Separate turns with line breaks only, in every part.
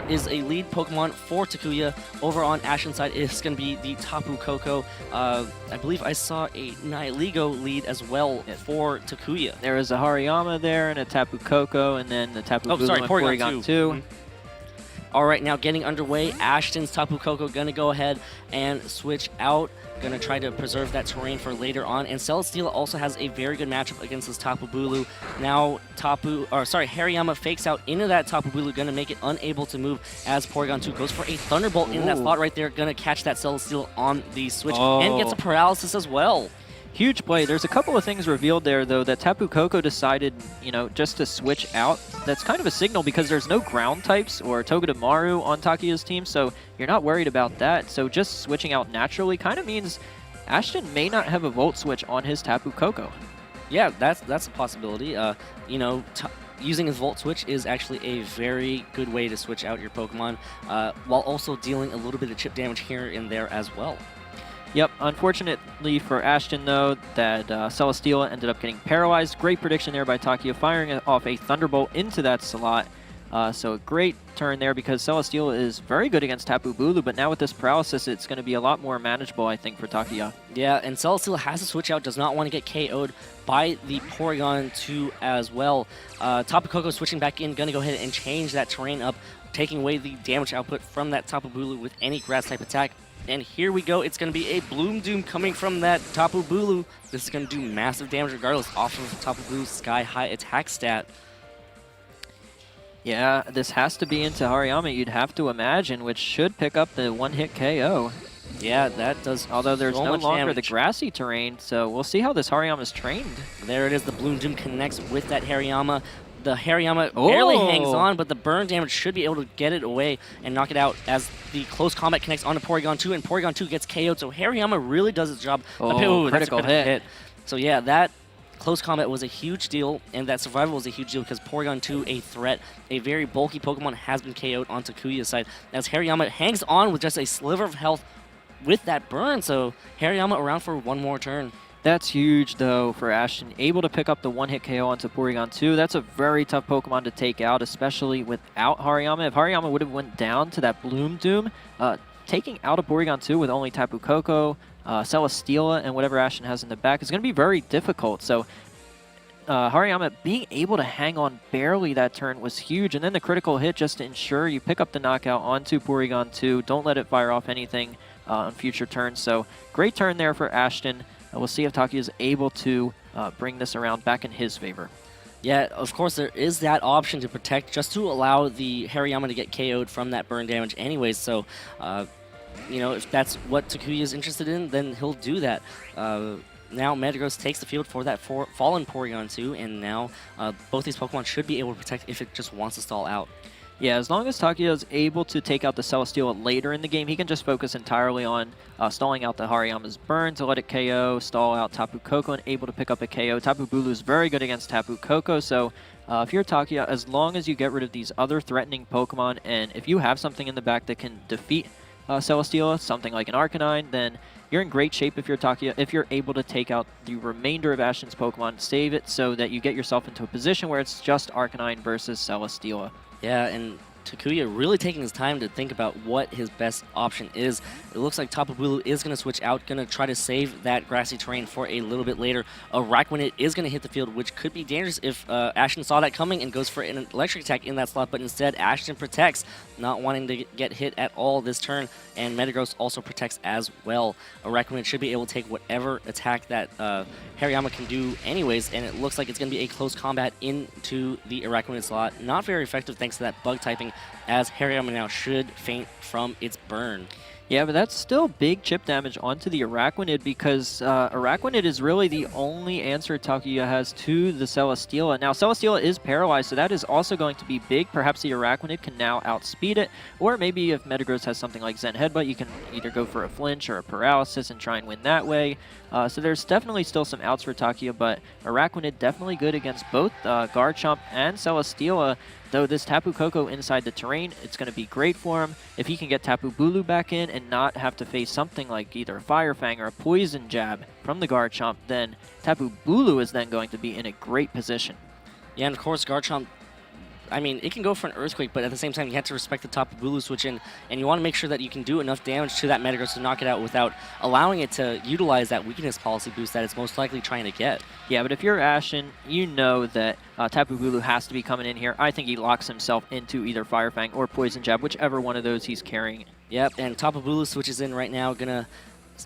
is a lead Pokemon for Takuya. Over on Ashton's side, it's going to be the Tapu Koko. I believe I saw a Nihilego lead as well for Takuya.
There is a Hariyama there and a Tapu Koko, and then the Tapu Bulu and Porygon 2.
All right, now getting underway, Ashton's Tapu Koko going to go ahead and switch out. Going to try to preserve that terrain for later on. And Celesteela also has a very good matchup against this Tapu Bulu. Now Hariyama fakes out into that Tapu Bulu, going to make it unable to move as Porygon 2 goes for a Thunderbolt in that slot right there. Going to catch that Celesteela on the switch and gets a paralysis as well.
Huge play. There's a couple of things revealed there, though, that Tapu Koko decided, just to switch out. That's kind of a signal because there's no ground types or Togedemaru on Takuya's team, so you're not worried about that. So just switching out naturally kind of means Ashton may not have a Volt Switch on his Tapu Koko.
Yeah, that's a possibility. Using his Volt Switch is actually a very good way to switch out your Pokemon, while also dealing a little bit of chip damage here and there as well.
Yep, unfortunately for Ashton, though, that Celesteela ended up getting paralyzed. Great prediction there by Takuya, firing off a Thunderbolt into that slot. So a great turn there because Celesteela is very good against Tapu Bulu, but now with this paralysis, it's going to be a lot more manageable, I think, for Takuya.
Yeah, and Celesteela has to switch out, does not want to get KO'd by the Porygon 2 as well. Tapu Koko switching back in, going to go ahead and change that terrain up, taking away the damage output from that Tapu Bulu with any grass-type attack. And here we go. It's going to be a Bloom Doom coming from that Tapu Bulu. This is going to do massive damage regardless off of Tapu Bulu's sky-high attack stat.
Yeah, this has to be into Hariyama, you'd have to imagine, which should pick up the one-hit KO.
Yeah, that does.
Although there's
so
no
much
longer
damage.
the grassy terrain, so we'll see how this Hariyama's trained.
There it is. The Bloom Doom connects with that Hariyama. The Hariyama barely hangs on, but the burn damage should be able to get it away and knock it out as the close combat connects onto Porygon 2, and Porygon 2 gets KO'd, so Hariyama really does its job.
Critical hit.
So yeah, that close combat was a huge deal, and that survival was a huge deal because Porygon 2, a threat, a very bulky Pokemon, has been KO'd on Takuya's side, as Hariyama hangs on with just a sliver of health with that burn, so Hariyama around for one more turn.
That's huge, though, for Ashton. Able to pick up the one-hit KO onto Porygon 2. That's a very tough Pokemon to take out, especially without Hariyama. If Hariyama would have went down to that Bloom Doom, taking out a Porygon 2 with only Tapu Koko, Celesteela, and whatever Ashton has in the back is going to be very difficult. So Hariyama being able to hang on barely that turn was huge. And then the critical hit just to ensure you pick up the knockout onto Porygon 2. Don't let it fire off anything on future turns. So great turn there for Ashton. We'll see if Takuya is able to bring this around back in his favor.
Yeah, of course, there is that option to protect just to allow the Hariyama to get KO'd from that burn damage anyways. So, if that's what Takuya is interested in, then he'll do that. Now Metagross takes the field for that fallen Porygon 2, and now both these Pokemon should be able to protect if it just wants to stall out.
Yeah, as long as Takuya is able to take out the Celesteela later in the game, he can just focus entirely on stalling out the Hariyama's burn to let it KO, stall out Tapu Koko, and able to pick up a KO. Tapu Bulu is very good against Tapu Koko, so if you're Takuya, as long as you get rid of these other threatening Pokemon, and if you have something in the back that can defeat Celesteela, something like an Arcanine, then you're in great shape if you're Takuya, if you're able to take out the remainder of Ashton's Pokemon, save it so that you get yourself into a position where it's just Arcanine versus Celesteela.
Yeah, and Takuya really taking his time to think about what his best option is. It looks like Tapu Bulu is going to switch out, going to try to save that grassy terrain for a little bit later. Araquanid is going to hit the field, which could be dangerous if Ashton saw that coming and goes for an electric attack in that slot, but instead Ashton protects, not wanting to get hit at all this turn, and Metagross also protects as well. Araquanid should be able to take whatever attack that Hariyama can do anyways, and it looks like it's going to be a close combat into the Araquanid slot. Not very effective thanks to that bug typing, as Hariyama now should faint from its burn.
Yeah, but that's still big chip damage onto the Araquanid because Araquanid is really the only answer Takuya has to the Celesteela. Now, Celesteela is paralyzed, so that is also going to be big. Perhaps the Araquanid can now outspeed it, or maybe if Metagross has something like Zen Headbutt, you can either go for a flinch or a paralysis and try and win that way. So there's definitely still some outs for Takuya, but Araquanid definitely good against both Garchomp and Celesteela. Though this Tapu Koko inside the terrain, it's going to be great for him. If he can get Tapu Bulu back in and not have to face something like either a Fire Fang or a Poison Jab from the Garchomp, then Tapu Bulu is then going to be in a great position.
Yeah, and of course Garchomp I mean, it can go for an Earthquake, but at the same time, you have to respect the Tapu Bulu switch in, and you want to make sure that you can do enough damage to that Metagross to knock it out without allowing it to utilize that weakness policy boost that it's most likely trying to get.
Yeah, but if you're Ashton, you know that Tapu Bulu has to be coming in here. I think he locks himself into either Fire Fang or Poison Jab, whichever one of those he's carrying.
Yep, and Tapu Bulu switches in right now, gonna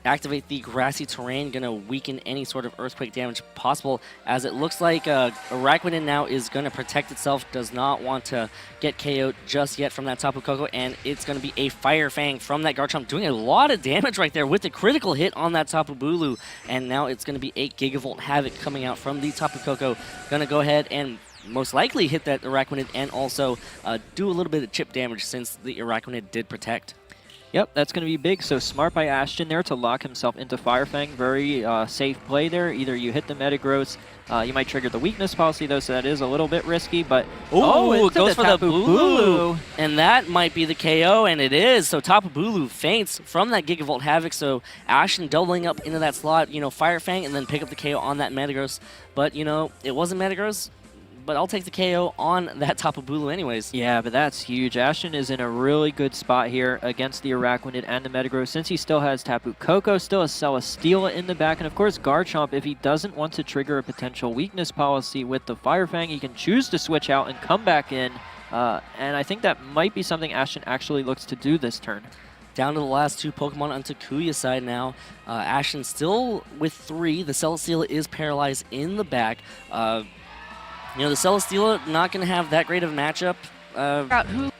activate the grassy terrain, gonna weaken any sort of earthquake damage possible, as it looks like Araquanid now is gonna protect itself, does not want to get KO'd just yet from that Tapu Koko, and it's gonna be a Fire Fang from that Garchomp, doing a lot of damage right there with the critical hit on that Tapu Bulu, and now it's gonna be 8 Gigavolt Havoc coming out from the Tapu Koko, gonna go ahead and most likely hit that Araquanid and also do a little bit of chip damage since the Araquanid did protect.
Yep, that's going to be big. So smart by Ashton there to lock himself into Fire Fang. Very safe play there. Either you hit the Metagross, you might trigger the weakness policy though, so that is a little bit risky. But
it goes for the
Tapu
Bulu, and that might be the KO, and it is. So Tapu Bulu faints from that Gigavolt Havoc. So Ashton doubling up into that slot, Fire Fang, and then pick up the KO on that Metagross. But it wasn't Metagross. But I'll take the KO on that Tapu Bulu anyways.
Yeah, but that's huge. Ashton is in a really good spot here against the Araquanid and the Metagross, since he still has Tapu Koko, still has Celesteela in the back, and of course Garchomp, if he doesn't want to trigger a potential weakness policy with the Fire Fang, he can choose to switch out and come back in, and I think that might be something Ashton actually looks to do this turn.
Down to the last 2 Pokemon on Takuya's side now. Ashton still with 3. The Celesteela is paralyzed in the back. The Celesteela not going to have that great of a matchup.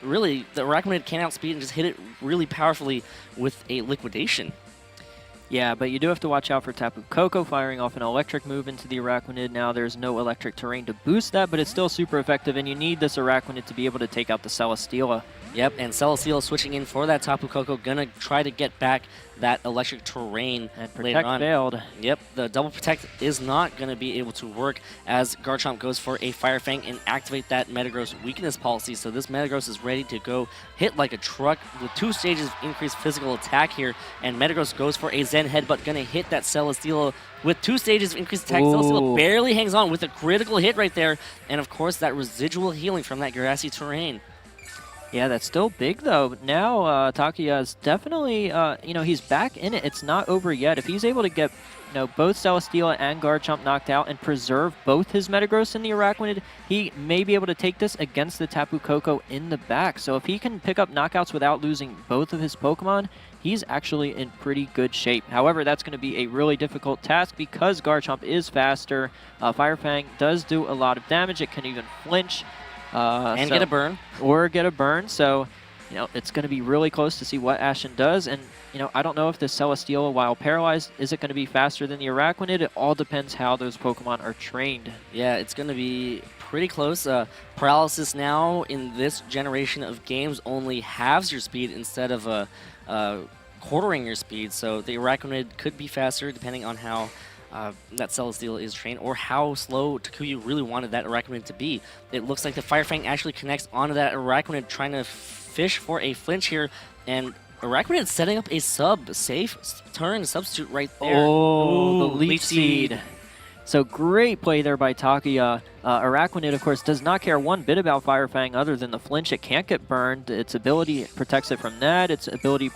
Really, the Araquanid can outspeed and just hit it really powerfully with a Liquidation.
Yeah, but you do have to watch out for Tapu Koko firing off an electric move into the Araquanid. Now there's no electric terrain to boost that, but it's still super effective, and you need this Araquanid to be able to take out the Celesteela.
Yep, and Celesteela switching in for that Tapu Koko, gonna try to get back that electric terrain
and
later
Protect
on.
failed.
Yep, the double Protect is not gonna be able to work as Garchomp goes for a Fire Fang and activate that Metagross weakness policy. So this Metagross is ready to go hit like a truck with 2 stages of increased physical attack here, and Metagross goes for a Zen Headbutt, gonna hit that Celesteela with 2 stages of increased attack. Celesteela barely hangs on with a critical hit right there, and of course that residual healing from that grassy terrain.
Yeah, that's still big, though. Now, Takuya is definitely, he's back in it. It's not over yet. If he's able to get, both Celesteela and Garchomp knocked out and preserve both his Metagross and the Araquanid, he may be able to take this against the Tapu Koko in the back. So if he can pick up knockouts without losing both of his Pokemon, he's actually in pretty good shape. However, that's going to be a really difficult task because Garchomp is faster. Fire Fang does do a lot of damage. It can even flinch.
Get a burn.
Or get a burn. So, it's going to be really close to see what Ashton does. And, I don't know if the Celesteela, while paralyzed, is it going to be faster than the Araquanid? It all depends how those Pokemon are trained.
Yeah, it's going to be pretty close. Paralysis now in this generation of games only halves your speed instead of quartering your speed. So the Araquanid could be faster depending on how that Celesteela is trained, or how slow Takuya really wanted that Araquanid to be. It looks like the Fire Fang actually connects onto that Araquanid, trying to fish for a flinch here, and Araquanid setting up a safe turn substitute right there.
Oh, the Leech Seed. So great play there by Takuya. Araquanid, of course, does not care one bit about Fire Fang other than the flinch. It can't get burned. Its ability protects it from that. Its ability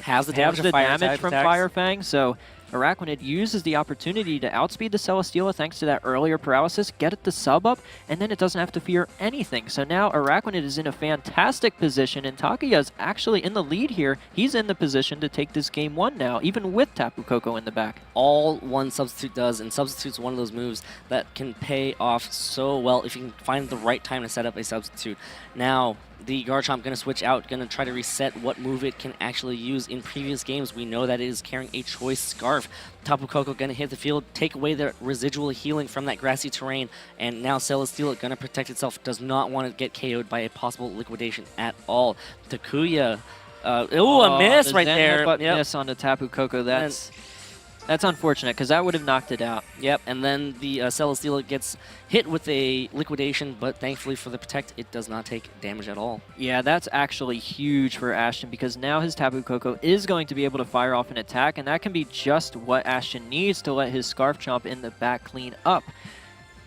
has the damage
from Fire Fang. So Araquanid uses the opportunity to outspeed the Celesteela thanks to that earlier paralysis, get it the sub up, and then it doesn't have to fear anything. So now Araquanid is in a fantastic position, and Takuya is actually in the lead here. He's in the position to take this game 1 now, even with Tapu Koko in the back.
All one Substitute does, and Substitute's one of those moves that can pay off so well if you can find the right time to set up a Substitute. Now, the Garchomp going to switch out, going to try to reset what move it can actually use in previous games. We know that it is carrying a Choice Scarf. Tapu Koko going to hit the field, take away the residual healing from that grassy terrain, and now Celesteela going to protect itself, does not want to get KO'd by a possible Liquidation at all. Takuya, a miss right there.
Miss on the Tapu Koko. That's unfortunate, because that would have knocked it out.
Yep, and then the Celesteela gets hit with a Liquidation, but thankfully for the Protect, it does not take damage at all.
Yeah, that's actually huge for Ashton, because now his Tapu Koko is going to be able to fire off an attack, and that can be just what Ashton needs to let his Scarf Chomp in the back clean up.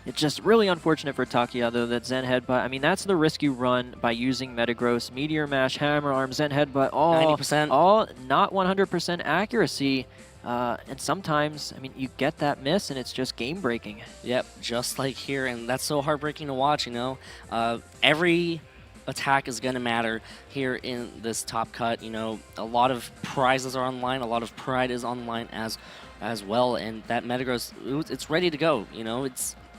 It's just really unfortunate for Takuya, though, that Zen Headbutt, I mean, that's the risk you run by using Metagross, Meteor Mash, Hammer Arm, Zen Headbutt, all
90%.
all not 100% accuracy. And sometimes, I mean, you get that miss, and it's just game-breaking.
Yep, just like here, and that's so heartbreaking to watch, you know. Every attack is going to matter here in this top cut. You know, a lot of prizes are online, a lot of pride is online as well, and that Metagross, it's ready to go, you know.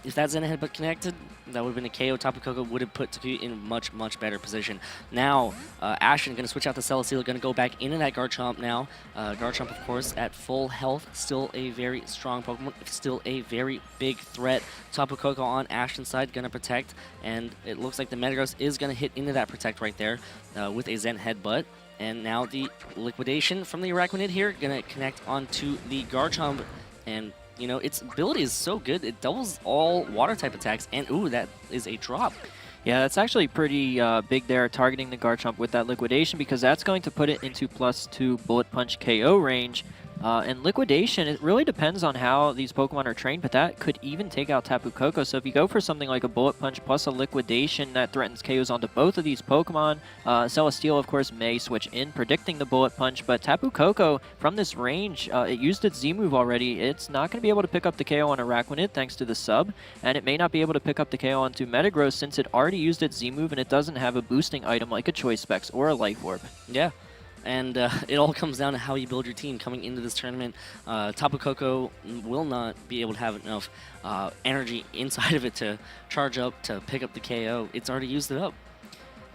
If that Zen Headbutt connected, that would have been a KO. Tapu Koko would have put Takuya in a much, much better position. Now, Ashton going to switch out the Celesteela, going to go back into that Garchomp now. Garchomp, of course, at full health, still a very strong Pokemon, still a very big threat. Tapu Koko on Ashton's side, going to protect, and it looks like the Metagross is going to hit into that protect right there with a Zen Headbutt. And now the Liquidation from the Araquanid here, going to connect onto the Garchomp, and you know, its ability is so good. It doubles all water-type attacks, and ooh, that is a drop.
Yeah, that's actually pretty big there, targeting the Garchomp with that Liquidation, because that's going to put it into +2 Bullet Punch KO range. And Liquidation, it really depends on how these Pokemon are trained, but that could even take out Tapu Koko. So if you go for something like a Bullet Punch plus a Liquidation that threatens KOs onto both of these Pokemon, Celesteela, of course, may switch in, predicting the Bullet Punch, but Tapu Koko, from this range, it used its Z-move already. It's not going to be able to pick up the KO on Araquanid thanks to the sub, and it may not be able to pick up the KO onto Metagross since it already used its Z-move and it doesn't have a boosting item like a Choice Specs or a Life Orb.
Yeah. And it all comes down to how you build your team coming into this tournament. Tapu Koko will not be able to have enough energy inside of it to charge up to pick up the KO. It's already used it up.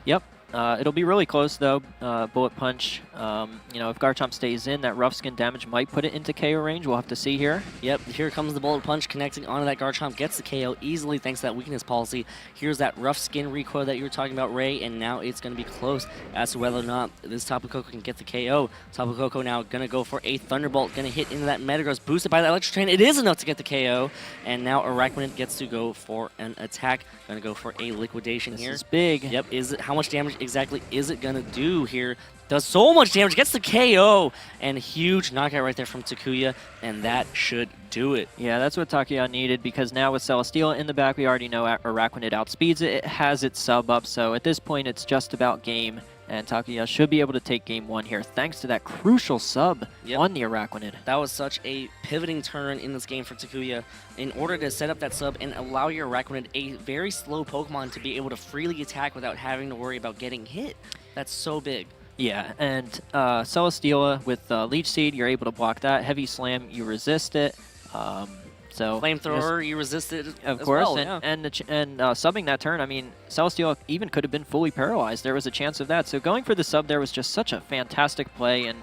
Yep. It'll be really close, though. Bullet Punch, you know, if Garchomp stays in, that Rough Skin damage might put it into KO range. We'll have to see here.
Yep, here comes the Bullet Punch connecting onto that Garchomp. Gets the KO easily thanks to that weakness policy. Here's that Rough Skin recoil that you were talking about, Ray, and now it's going to be close as to whether or not this Tapu Koko can get the KO. Tapu Koko now going to go for a Thunderbolt, going to hit into that Metagross, boosted by that Electric Train. It is enough to get the KO, and now Araquanid gets to go for an attack. Going to go for a Liquidation here.
This is big.
Yep, how much damage exactly is it going to do here? Does so much damage, gets the KO, and huge knockout right there from Takuya, and that should do it.
Yeah, that's what Takuya needed, because now with Celesteela in the back, we already know Araquanid outspeeds it. It has its sub up, so at this point, it's just about game, and Takuya should be able to take game one here, thanks to that crucial sub on the Araquanid.
That was such a pivoting turn in this game for Takuya. In order to set up that sub and allow your Araquanid, a very slow Pokemon, to be able to freely attack without having to worry about getting hit. That's so big.
Yeah, and Celesteela with Leech Seed, you're able to block that. Heavy Slam, you resist it. So
Flamethrower, you resist it
of
as
course,
well,
and subbing that turn, I mean, Celesteela even could have been fully paralyzed. There was a chance of that. So going for the sub there was just such a fantastic play, and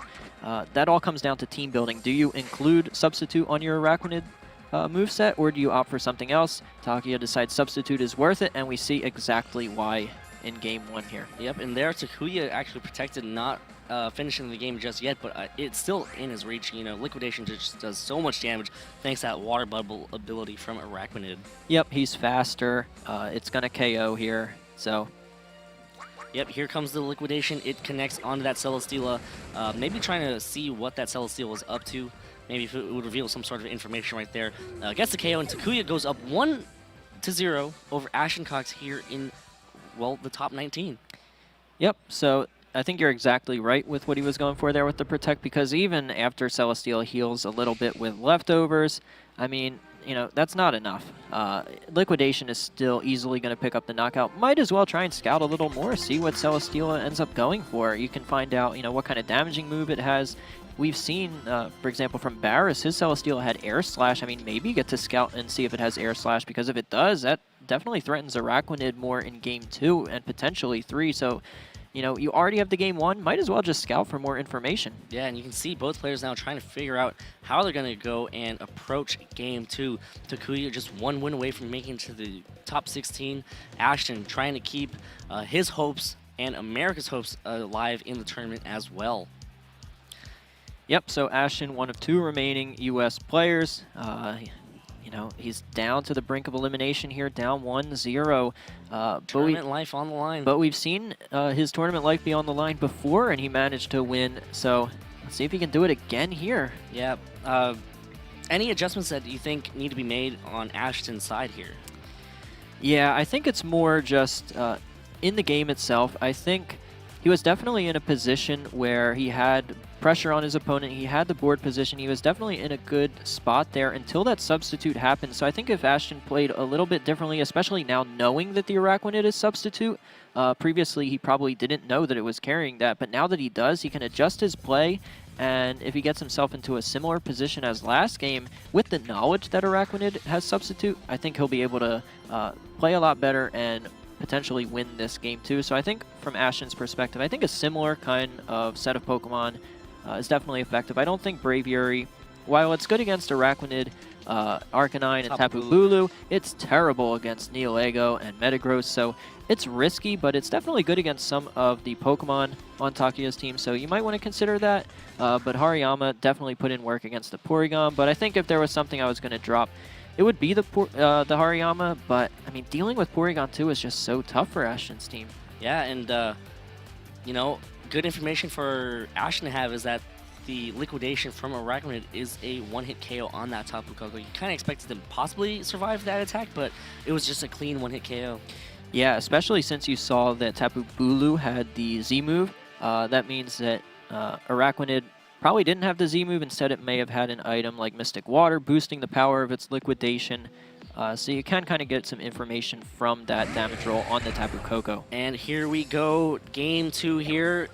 that all comes down to team building. Do you include Substitute on your Araquanid moveset, or do you opt for something else? Takuya decides Substitute is worth it, and we see exactly why in game one here.
Yep, and there Takuya actually protected, not finishing the game just yet, but it's still in his reach. You know, Liquidation just does so much damage thanks to that Water Bubble ability from Araquanid.
Yep, he's faster. It's going to KO here, so...
Yep, here comes the Liquidation. It connects onto that Celesteela, maybe trying to see what that Celesteela was up to. Maybe if it would reveal some sort of information right there. Gets the KO, and Takuya goes up 1-0 over Ashton Cox here in, well, the top 19.
Yep, so I think you're exactly right with what he was going for there with the Protect, because even after Celesteela heals a little bit with leftovers, I mean, you know, that's not enough. Liquidation is still easily going to pick up the knockout. Might as well try and scout a little more, see what Celesteela ends up going for. You can find out, you know, what kind of damaging move it has. We've seen, for example, from Barris, his Celesteela had Air Slash. I mean, maybe get to scout and see if it has Air Slash, because if it does, that definitely threatens Araquanid more in Game 2 and potentially 3. So, you know, you already have the Game 1. Might as well just scout for more information.
Yeah, and you can see both players now trying to figure out how they're going to go and approach Game 2. Takuya just one win away from making it to the top 16. Ashton trying to keep his hopes and America's hopes alive in the tournament as well.
Yep, so Ashton, one of 2 remaining U.S. players. You know, he's down to the brink of elimination here, down 1-0.
Tournament life on the line.
But we've seen his tournament life be on the line before, and he managed to win. So let's see if he can do it again here.
Yeah. Any adjustments that you think need to be made on Ashton's side here?
Yeah, I think it's more just in the game itself. I think he was definitely in a position where he had pressure on his opponent. He had the board position. He was definitely in a good spot there until that substitute happened. So I think if Ashton played a little bit differently, especially now knowing that the Araquanid is substitute, previously he probably didn't know that it was carrying that. But now that he does, he can adjust his play. And if he gets himself into a similar position as last game, with the knowledge that Araquanid has substitute, I think he'll be able to play a lot better and potentially win this game too. So I think from Ashton's perspective, I think a similar kind of set of Pokemon is definitely effective. I don't think Braviary, while it's good against Araquanid, Arcanine, and Tapu Bulu, it's terrible against Neolego and Metagross. So it's risky, but it's definitely good against some of the Pokemon on Takuya's team. So you might want to consider that. But Hariyama definitely put in work against the Porygon. But I think if there was something I was going to drop, it would be the Hariyama. But, I mean, dealing with Porygon 2 is just so tough for Ashton's team.
Yeah, and, you know, good information for Ashton to have is that the liquidation from Araquanid is a one-hit KO on that Tapu Koko. You kind of expected them to possibly survive that attack, but it was just a clean one-hit KO.
Yeah, especially since you saw that Tapu Bulu had the Z move. That means that Araquanid probably didn't have the Z move. Instead, it may have had an item like Mystic Water, boosting the power of its liquidation. So you can kind of get some information from that damage roll on the Tapu Koko.
And here we go, game 2 here.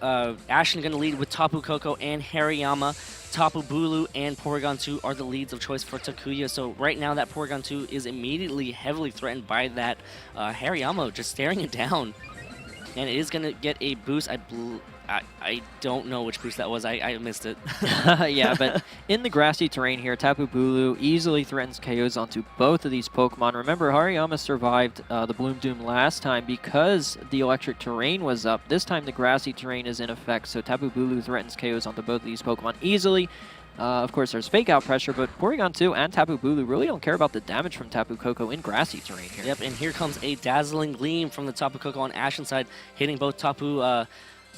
Ashton going to lead with Tapu Koko and Hariyama. Tapu Bulu and Porygon 2 are the leads of choice for Takuya. So right now that Porygon 2 is immediately heavily threatened by that Hariyama just staring it down. And it is going to get a boost. I don't know which boost that was. I missed it.
Yeah, but in the grassy terrain here, Tapu Bulu easily threatens KOs onto both of these Pokemon. Remember, Hariyama survived the Bloom Doom last time because the electric terrain was up. This time the grassy terrain is in effect, so Tapu Bulu threatens KOs onto both of these Pokemon easily. Of course, there's Fake Out pressure, but Porygon 2 and Tapu Bulu really don't care about the damage from Tapu Koko in grassy terrain here.
Yep, and here comes a dazzling gleam from the Tapu Koko on Ashton's side, hitting both Tapu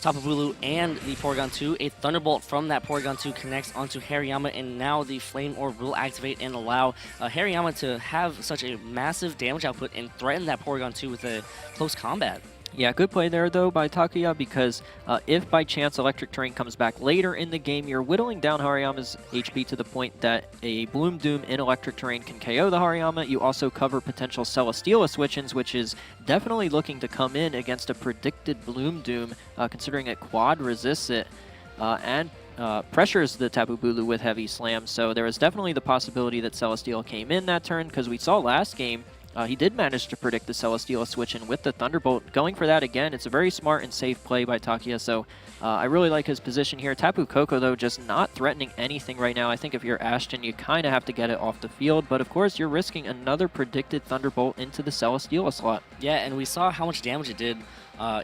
Bulu and the Porygon 2. A Thunderbolt from that Porygon 2 connects onto Hariyama, and now the Flame Orb will activate and allow Hariyama to have such a massive damage output and threaten that Porygon 2 with a close combat.
Yeah, good play there, though, by Takuya, because if by chance Electric Terrain comes back later in the game, you're whittling down Hariyama's HP to the point that a Bloom Doom in Electric Terrain can KO the Hariyama. You also cover potential Celesteela switch-ins, which is definitely looking to come in against a predicted Bloom Doom, considering it quad resists it, and pressures the Tapu Bulu with Heavy Slam. So there is definitely the possibility that Celesteela came in that turn, because we saw last game, he did manage to predict the Celesteela switch-in with the Thunderbolt. Going for that again, it's a very smart and safe play by Takuya, so I really like his position here. Tapu Koko, though, just not threatening anything right now. I think if you're Ashton, you kind of have to get it off the field, but of course, you're risking another predicted Thunderbolt into the Celesteela slot.
Yeah, and we saw how much damage it did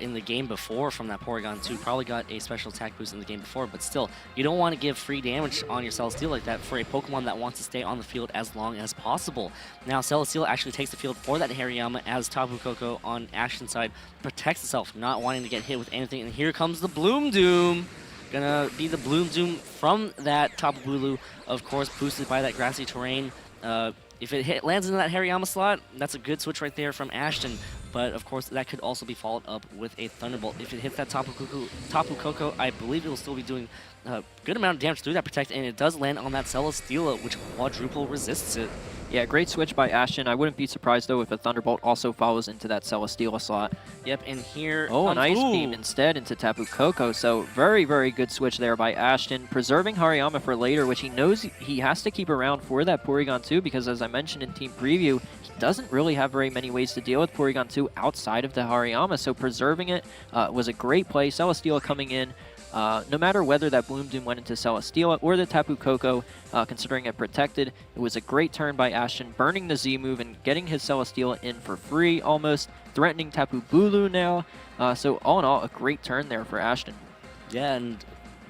in the game before from that Porygon 2. Probably got a special attack boost in the game before, but still, you don't want to give free damage on your Celesteela like that for a Pokemon that wants to stay on the field as long as possible. Now, Celesteela actually takes the field for that Hariyama as Tapu Koko on Ashton's side protects itself, not wanting to get hit with anything. And here comes the Bloom Doom. Gonna be the Bloom Doom from that Tapu Bulu, of course, boosted by that grassy terrain. If it lands into that Hariyama slot, that's a good switch right there from Ashton. But, of course, that could also be followed up with a Thunderbolt. If it hits that Tapu Koko, I believe it will still be doing a good amount of damage through that Protect, and it does land on that Celesteela, which quadruple resists it.
Yeah, great switch by Ashton. I wouldn't be surprised, though, if a Thunderbolt also follows into that Celesteela slot.
Yep, and here...
Oh, an Ice Beam instead into Tapu Koko. So very, very good switch there by Ashton, preserving Hariyama for later, which he knows he has to keep around for that Porygon 2, because as I mentioned in Team Preview, he doesn't really have very many ways to deal with Porygon 2 outside of the Hariyama, so preserving it was a great play. Celesteela coming in. No matter whether that Bloom Doom went into Celesteela or the Tapu Koko, considering it protected, it was a great turn by Ashton, burning the Z move and getting his Celesteela in for free, almost threatening Tapu Bulu now. So all in all, a great turn there for Ashton.
Yeah, and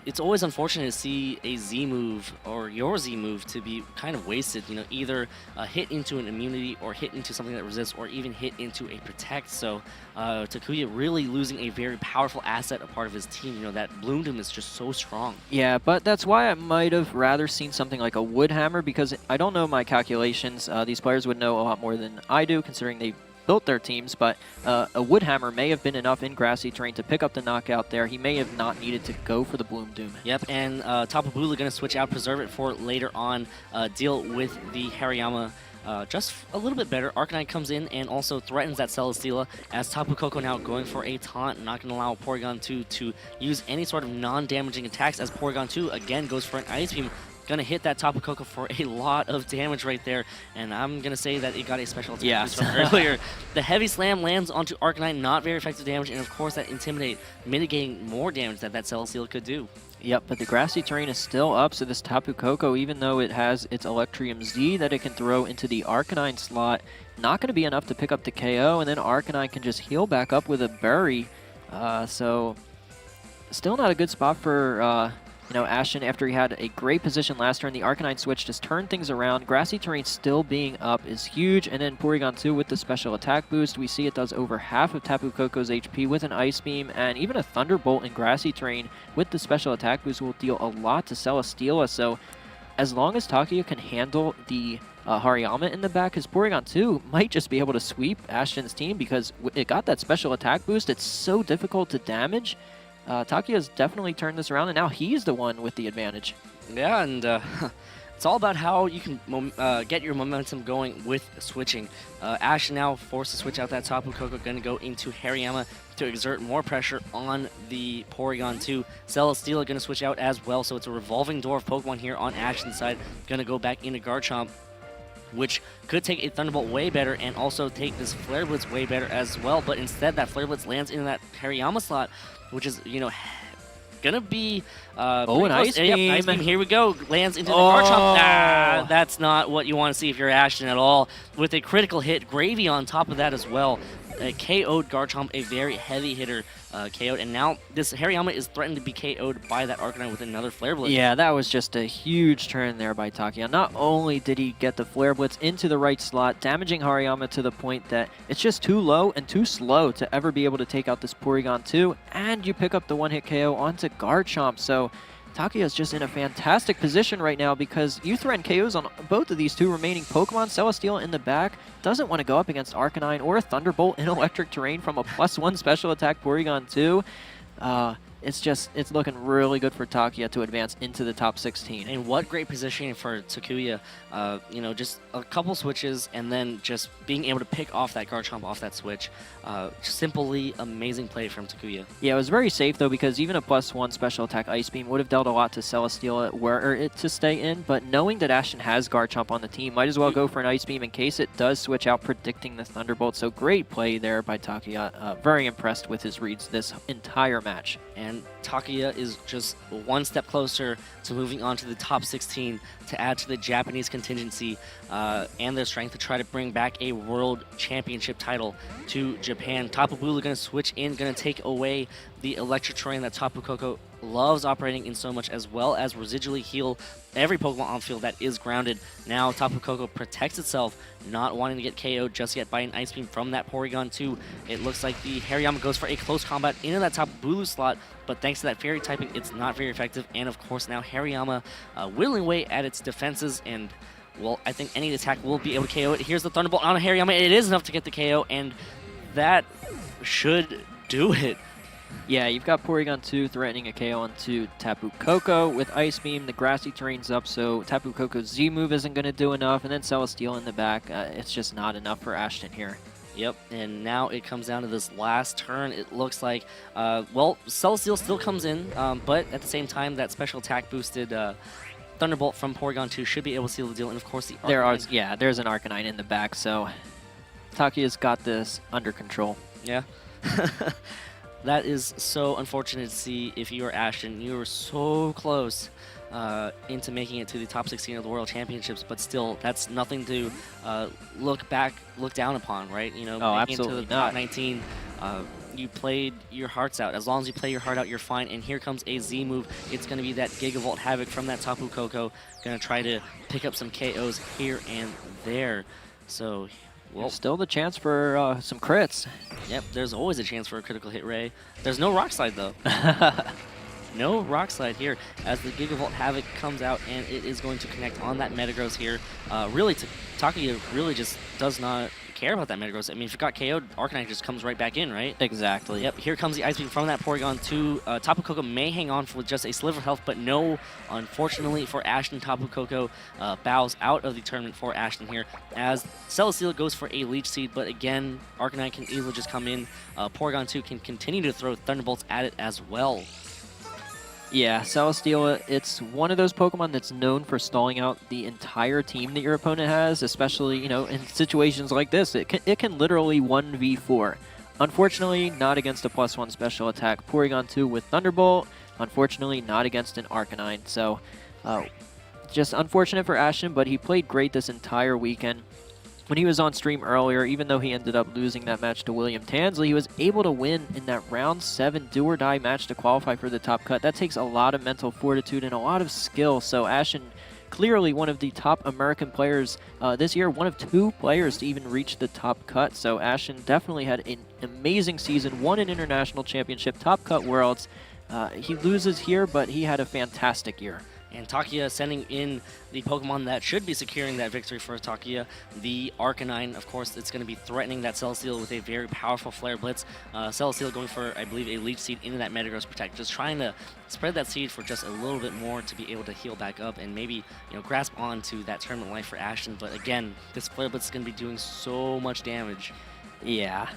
it's always unfortunate to see a Z move or your Z move to be kind of wasted. You know, either hit into an immunity or hit into something that resists or even hit into a protect. So Takuya really losing a very powerful asset, a part of his team. You know, that Bloom Doom is just so strong.
Yeah, but that's why I might have rather seen something like a Wood Hammer, because I don't know my calculations. These players would know a lot more than I do, considering they built their teams, but a Wood Hammer may have been enough in grassy terrain to pick up the knockout there. He may have not needed to go for the Bloom Doom.
Yep, and Tapu Bulu going to switch out, preserve it for later on, deal with the Hariyama just a little bit better. Arcanine comes in and also threatens that Celesteela as Tapu Koko now going for a taunt, not going to allow Porygon 2 to use any sort of non-damaging attacks as Porygon 2 again goes for an Ice Beam. Going to hit that Tapu Koko for a lot of damage right there, and I'm going to say that it got a special attack from earlier. The Heavy Slam lands onto Arcanine, not very effective damage, and of course that Intimidate, mitigating more damage that Celesteela could do.
Yep, but the grassy terrain is still up, so this Tapu Koko, even though it has its Electrium Z that it can throw into the Arcanine slot, not going to be enough to pick up the KO, and then Arcanine can just heal back up with a Bury. So still not a good spot for Ashton after he had a great position last turn. The Arcanine switch just turned things around. Grassy terrain still being up is huge, and then Porygon 2 with the special attack boost. We see it does over half of Tapu Koko's HP with an Ice Beam, and even a Thunderbolt in grassy terrain with the special attack boost will deal a lot to Celesteela. So as long as Takuya can handle the Hariyama in the back, his Porygon 2 might just be able to sweep Ashton's team because it got that special attack boost. It's so difficult to damage. Takuya's definitely turned this around, and now he's the one with the advantage.
Yeah, and it's all about how you can get your momentum going with switching. Ashton now forced to switch out that Tapu Koko, going to go into Hariyama to exert more pressure on the Porygon 2. Celesteela going to switch out as well, so it's a revolving door of Pokemon here on Ashton's side. Going to go back into Garchomp, which could take a Thunderbolt way better and also take this Flare Blitz way better as well, but instead that Flare Blitz lands in that Hariyama slot, which is, gonna be
an Ice Beam.
Yep, Ice Beam, here we go, lands into the Garchomp. That's not what you want to see if you're Ashton at all. With a critical hit, Gravy on top of that as well. KO'd Garchomp, a very heavy hitter, KO'd, and now this Hariyama is threatened to be KO'd by that Arcanine with another Flare Blitz.
Yeah, that was just a huge turn there by Takuya. Not only did he get the Flare Blitz into the right slot, damaging Hariyama to the point that it's just too low and too slow to ever be able to take out this Porygon 2, and you pick up the one-hit KO onto Garchomp. So Takuya is just in a fantastic position right now because you threaten KOs on both of these two remaining Pokemon. Celesteela in the back doesn't want to go up against Arcanine or a Thunderbolt in electric terrain from a +1 special attack Porygon 2. It's looking really good for Takuya to advance into the top 16.
And what great positioning for Takuya. Just a couple switches and then just being able to pick off that Garchomp off that switch. Simply amazing play from Takuya.
Yeah, it was very safe though because even a +1 special attack Ice Beam would have dealt a lot to Celesteela were it to stay in, but knowing that Ashton has Garchomp on the team, might as well go for an Ice Beam in case it does switch out, predicting the Thunderbolt. So great play there by Takuya. Very impressed with his reads this entire match.
And Takuya is just one step closer to moving on to the top 16 to add to the Japanese contingency and their strength to try to bring back a World Championship title to Japan. Tapu Bulu going to switch in, going to take away the electric terrain that Tapu Koko loves operating in so much, as well as residually heal every Pokemon on field that is grounded. Now Tapu Koko protects itself, not wanting to get KO'd just yet by an Ice Beam from that Porygon 2. It looks like the Hariyama goes for a close combat into that Tapu Bulu slot, but thanks to that Fairy typing, it's not very effective. And of course now Hariyama whittling away at its defenses, and well, I think any attack will be able to KO it. Here's the Thunderbolt on Hariyama. It is enough to get the KO, and that should do it.
Yeah, you've got Porygon 2 threatening a KO onto Tapu Koko with Ice Beam. The grassy terrain's up, so Tapu Koko's Z move isn't going to do enough, and then Celesteela in the back. It's just not enough for Ashton here.
Yep, and now it comes down to this last turn. It looks like, Celesteela still comes in, but at the same time, that special attack boosted Thunderbolt from Porygon 2 should be able to seal the deal, and of course the Arcanine.
There's an Arcanine in the back, so Takuya's got this under control.
Yeah. That is so unfortunate to see. If you are Ashton, you were so close into making it to the top 16 of the World Championships, but still, that's nothing to look down upon, right? Making it to the top 19, you played your hearts out. As long as you play your heart out, you're fine. And here comes a Z move. It's going to be that Gigavolt Havoc from that Tapu Koko. Going to try to pick up some KOs here and there. So, well,
there's still the chance for some crits.
Yep, there's always a chance for a critical hit, Ray. There's no Rock Slide, though. No Rock Slide here as the Gigavolt Havoc comes out, and it is going to connect on that Metagross here. Really, Takuya really just does not care about that Metagross. I mean, if it got KO'd, Arcanine just comes right back in, right?
Exactly.
Yep, here comes the Ice Beam from that Porygon 2. Tapu Koko may hang on with just a sliver of health, but no, unfortunately for Ashton, Tapu Koko bows out of the tournament for Ashton here, as Celesteela goes for a Leech Seed, but again, Arcanine can easily just come in. Porygon 2 can continue to throw Thunderbolts at it as well.
Yeah, Celesteela, it's one of those Pokemon that's known for stalling out the entire team that your opponent has, especially, you know, in situations like this. It can literally 1v4. Unfortunately, not against a +1 special attack Porygon 2 with Thunderbolt. Unfortunately, not against an Arcanine. So, just unfortunate for Ashton, but he played great this entire weekend. When he was on stream earlier, even though he ended up losing that match to William Tansley, he was able to win in that round 7 do-or-die match to qualify for the top cut. That takes a lot of mental fortitude and a lot of skill. So Ashton, clearly one of the top American players this year, one of 2 players to even reach the top cut. So Ashton definitely had an amazing season, won an international championship, top cut worlds. He loses here, but he had a fantastic year.
And Takuya sending in the Pokemon that should be securing that victory for Takuya, the Arcanine. Of course, it's going to be threatening that Celesteela with a very powerful Flare Blitz. Celesteela going for, I believe, a Leech Seed into that Metagross Protect, just trying to spread that seed for just a little bit more to be able to heal back up and maybe, you know, grasp onto that tournament life for Ashton. But again, this Flare Blitz is going to be doing so much damage.
Yeah,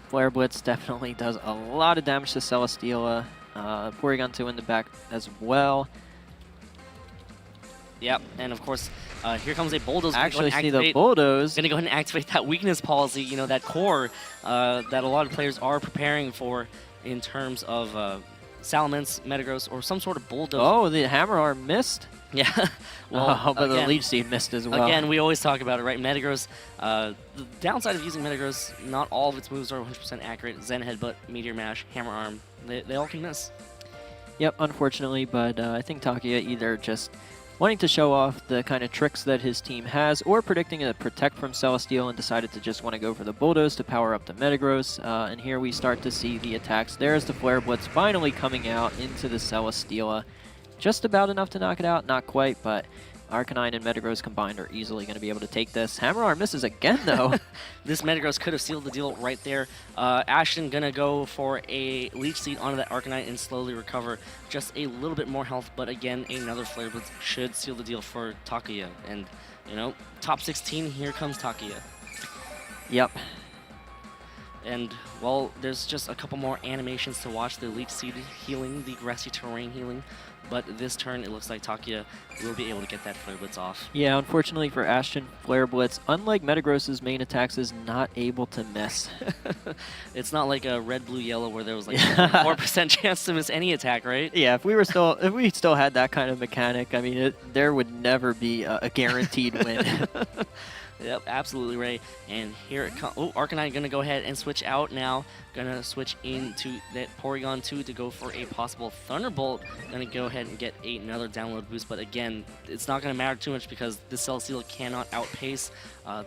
Flare Blitz definitely does a lot of damage to Celesteela. Porygon 2 in the back as well.
Yep, and of course, here comes a Bulldoze.
Actually, see the Bulldoze.
Going to go ahead and activate that weakness policy, you know, that core that a lot of players are preparing for in terms of Salamence, Metagross, or some sort of Bulldoze.
Oh, the Hammer Arm missed?
Yeah. Well,
but
again,
the Leech Seed missed as well.
Again, we always talk about it, right? Metagross, the downside of using Metagross, not all of its moves are 100% accurate. Zen Headbutt, Meteor Mash, Hammer Arm, they all can miss.
Yep, unfortunately, but I think Takuya either just wanting to show off the kind of tricks that his team has, or predicting a Protect from Celesteela and decided to just want to go for the Bulldoze to power up the Metagross. And here we start to see the attacks. There's the Flare Blitz finally coming out into the Celesteela. Just about enough to knock it out, not quite, but Arcanine and Metagross combined are easily going to be able to take this. Hammer Arm misses again, though.
This Metagross could have sealed the deal right there. Ashton going to go for a Leech Seed onto that Arcanine and slowly recover just a little bit more health, but again, another Flare Blitz should seal the deal for Takuya. And, you know, top 16, here comes Takuya.
Yep.
And, well, there's just a couple more animations to watch. The Leech Seed healing, the Grassy Terrain healing. But this turn, it looks like Takuya will be able to get that Flare Blitz off. Yeah,
unfortunately for Ashton, Flare Blitz, unlike Metagross's main attacks, is not able to miss.
It's not like a red, blue, yellow where there was like a 4% chance to miss any attack, right?
Yeah, if we still had that kind of mechanic, I mean, there would never be a guaranteed win.
Yep, absolutely right. And here it comes. Oh, Arcanine going to go ahead and switch out now. Going to switch into that Porygon 2 to go for a possible Thunderbolt. Going to go ahead and get another download boost. But again, it's not going to matter too much because this Celesteela cannot outpace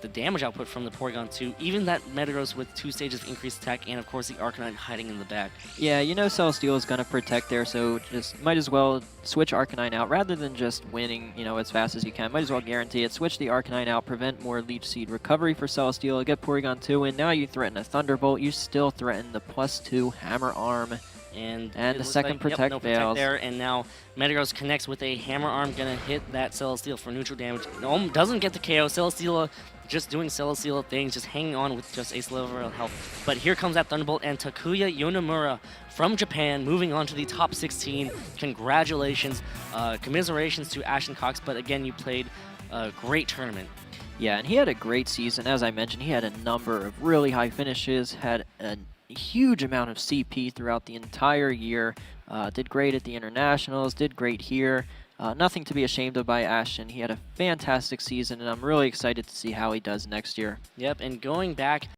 the damage output from the Porygon 2. Even that Metagross with 2 stages of increased attack, and of course the Arcanine hiding in the back.
Yeah, you know Celesteela is going to protect there, so just might as well switch Arcanine out rather than just winning, you know, as fast as you can. Might as well guarantee it. Switch the Arcanine out, prevent more Leech Seed recovery for Celesteela, get Porygon 2 in. Now you threaten a Thunderbolt. You still threaten the +2 Hammer Arm. And the second
like,
Protect
no
fails.
Protect there, and now Metagross connects with a Hammer Arm, gonna hit that Celesteela for neutral damage. No, doesn't get the KO. Celesteela just doing Celesteela things, just hanging on with just a sliver of health. But here comes that Thunderbolt, and Takuya Yonemura from Japan moving on to the top 16. Congratulations. Commiserations to Ashton Cox, but again, you played a great tournament.
Yeah, and he had a great season. As I mentioned, he had a number of really high finishes, had a huge amount of CP throughout the entire year, did great at the internationals, did great here. Nothing to be ashamed of by Ashton. He had a fantastic season, and I'm really excited to see how he does next year.
Yep, and going back